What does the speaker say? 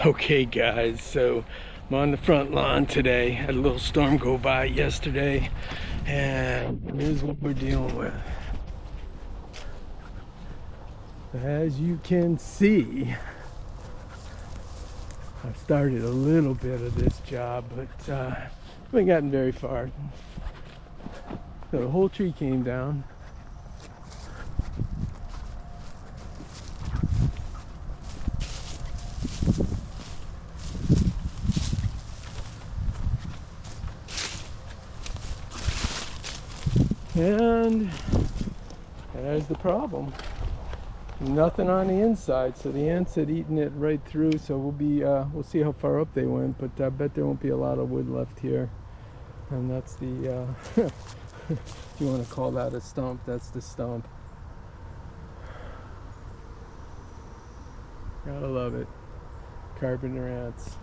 Okay guys, so I'm on the front lawn today. Had a little storm go by yesterday, and here's what we're dealing with. As you can see, I've started a little bit of this job, but haven't gotten very far. So the whole tree came down. And there's the problem. Nothing on the inside, so the ants had eaten it right through. So we'll see how far up they went, but I bet there won't be a lot of wood left here. And that's the if you want to call that a stump, that's the stump. Gotta love it. Carpenter ants.